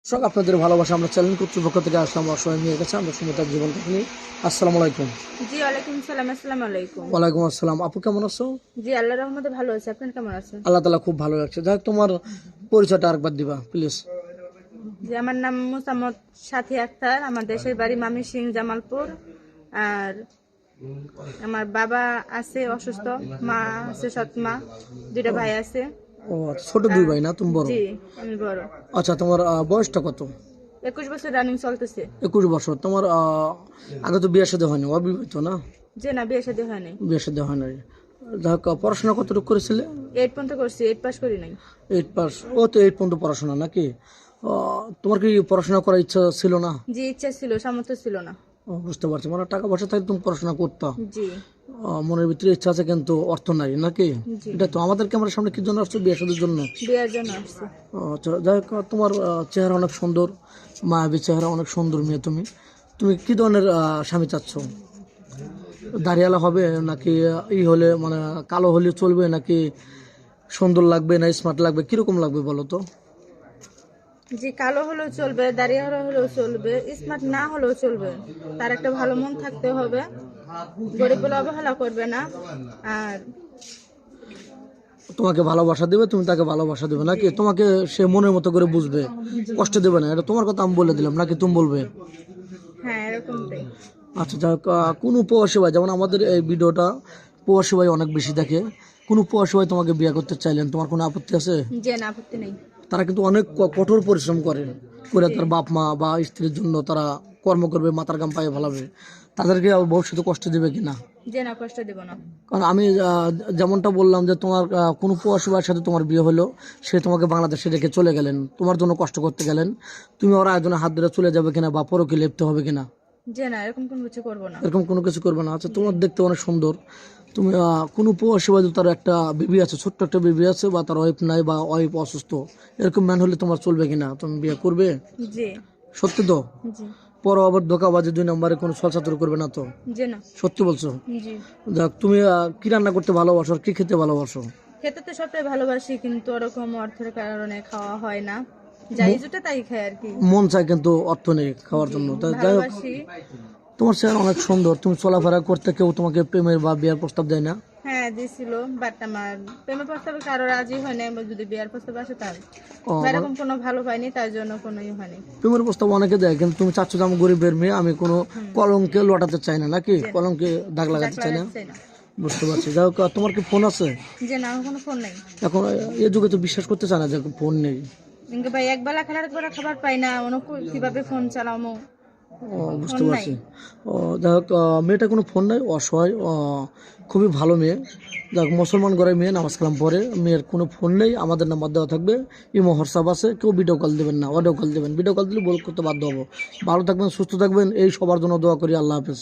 দর্শক আপনাদের ভালোবাসা আমরা চ্যানেল কর্তৃপক্ষ থেকে আসলাম অসহায় মেয়ের কাছে আমরা সুমিতার জীবন কাহিনী। আসসালামু আলাইকুম। জি ওয়ালাইকুম সালাম। আসসালামু আলাইকুম। ওয়ালাইকুম আসসালাম। আপু কেমন আছো? জি আল্লাহর রহমতে ভালো আছে। আপনি কেমন আছেন? আল্লাহ তাআলা খুব ভালো রাখছে। যাই হোক, তোমার পরিচয়টা আরেকবার দিবা প্লিজ। জি আমার নাম মোসাম্মদ সাথী আক্তার। আমার দেশের বাড়ি মামিসিং জামালপুর। আর আমার বাবা আছে অসুস্থ, মা আছে সৎ মা, দুইটা ভাই আছে। ও আচ্ছা, ছোট দুই ভাই না তুমি বড়? জি আমি বড়। আচ্ছা, তোমার বয়সটা কত? 21 বছর রানিং চলতেছে। 21 বছর। তোমার আগে তো বিয়ে শাদী হয়নি, অবিবাহিত না? যে না বিয়ে শাদী হয়নি। বিয়ে শাদী হয় নাই। যাই হোক, পড়াশোনা কতটুকু করেছিলে? 8 পর্যন্ত করছি, 8 পাস করি নাই। 8 পাস। ও তো 8 পর্যন্ত পড়াশোনা নাকি? তোমার কি পড়াশোনা করার ইচ্ছা ছিল না? জি ইচ্ছা ছিল, সামর্থ্য ছিল না। বুঝতে পারছি, মানে টাকা পয়সা থাকলে তুমি পড়াশোনা করতা। জি মনের ভিতরে ইচ্ছা আছে কিন্তু অর্থ নাই নাকি? জি এটা তো আমাদের ক্যামেরার সামনে কি জন্য আসছো? বিয়ে শাদীর জন্য? বিয়ের জন্য আসছি। আচ্ছা, যাই হোক, তোমার চেহারা অনেক সুন্দর, মায়াবী চেহারা, অনেক সুন্দর মেয়ে। তুমি তুমি কি ধরনের স্বামী চাচ্ছ? দাড়িওয়ালা হবে নাকি হলে মানে কালো হলে চলবে, নাকি সুন্দর লাগবে, না স্মার্ট লাগবে, কিরকম লাগবে বলো তো? জি কালো হলেও চলবে, দাড়ি হলেও চলবে, স্মার্ট না হলেও চলবে। তার একটা ভালো মন থাকতে হবে, গরিব বলে অবহেলা করবে না। আর তোমাকে ভালোবাসা দেবে, তুমি তাকে ভালোবাসা দেবে নাকি? তোমাকে সে মনের মতো করে বুঝবে, কষ্ট দেবে না। এটা তোমার কথা আমি বলে দিলাম নাকি তুমি বলবে? হ্যাঁ এরকমটাই। আচ্ছা, যাই হোক, কোনো প্রবাসী ভাই, যেমন আমাদের এই ভিডিওটা প্রবাসী ভাই অনেক বেশি দেখে, কোনো প্রবাসী ভাই তোমাকে বিয়ে করতে চাইলেন, তোমার কোনো আপত্তি আছে? যে না আপত্তি নেই। তারা কিন্তু অনেক কঠোর পরিশ্রম করে তার বাপ মা বা স্ত্রীর জন্য তারা কর্ম করবে, মাথার ঘাম পায়ে ফেলাবে। তাদেরকে ভবিষ্যতে কষ্ট দেবে কিনা? যে না কষ্ট দেব না। কারণ আমি যেমনটা বললাম যে তোমার কোনো প্রবাসী ভাইয়ের সাথে তোমার বিয়ে হলো, সে তোমাকে বাংলাদেশে রেখে চলে গেলেন, তোমার জন্য কষ্ট করতে গেলেন, তুমি ওরা একজনের হাত ধরে চলে যাবে কিনা বা পরকে লিপ্ত হবে কিনা? যে না এরকম কোনো কিছু করবো না। এরকম কোনো কিছু করবে না। আচ্ছা, তোমার দেখতে অনেক সুন্দর। তুমি কোনো প্রবাসী ভাই তার একটা বেবি আছে, ছোট্ট একটা বেবি আছে, বা তার ওয়াইফ নাই বা ওয়াইফ অসুস্থ, এরকম ম্যান হলে তোমার চলবে কিনা? তুমি বিয়ে করবে? জি সত্যি তো? জি পর আবার ধোকাবাজি 2 নম্বরে কোনো ছলচাতুরি করবে না তো? যে না। সত্যি বলছো? জি যাক, তুমি কি রান্না করতে ভালোবাসো আর কি খেতে ভালোবাসো? খেতে তো সবটাই ভালোবাসি, কিন্তু ওরকম অর্থের কারণে খাওয়া হয় না। যাই যেটা তাই খাই আর কি। মন চায় কিন্তু অর্থ নেই খাওয়ার জন্য। যাই হোক, ভালোবাসি। তোমার চেহারা অনেক সুন্দর, তুমি চলাফেরা করতে কেউ তোমাকে প্রেমের বা বিয়ের প্রস্তাব দেয় না? হ্যাঁ দিছিল, বাট আমার প্রেমের প্রস্তাবে কারো রাজি হয় নাই। যদি বিয়ার প্রস্তাব আসে তার ও, বা এরকম কোনো ভালো পাইনি, তার জন্য কোনোই হয়নি। প্রেমের প্রস্তাব অনেকে দেয়, কিন্তু তুমি চাচ্ছ যে আমি গরিবের মেয়ে, আমি কোনো কলঙ্কে লটাতে চাই না নাকি? কলঙ্কে দাগ লাগাতে চাই না। চাই না। বুঝতে পারছি। যাই হোক, তোমার কি ফোন আছে? যে না আমার কোনো ফোন নাই। এখন এই যুগে তো বিশ্বাস করতে চায় না যে ফোন নেই। কিন্তু ভাই একবেলা খেলার একবেলা খাবার পাই না, কিভাবে ফোন চালামো? ও, বুঝতে ফোন নাই। পারছি। ও, যাই হোক, মেয়েটা কোনো ফোন নাই, অসহায়, খুবই ভালো মেয়ে। যাক, মুসলমান ঘরের মেয়ে, নামাজ কালাম পড়ে। মেয়ের কোনো ফোন নেই, আমাদের নাম্বার দেওয়া থাকবে, ইমো হোয়াটসঅ্যাপ আছে। কেউ ভিডিও কল দেবেন না, অডিও কল দেবেন। ভিডিও কল দিলে বল করতে বাধ্য হবো। ভালো থাকবেন, সুস্থ থাকবেন, এই সবার জন্য দোয়া করি। আল্লাহ হাফেজ।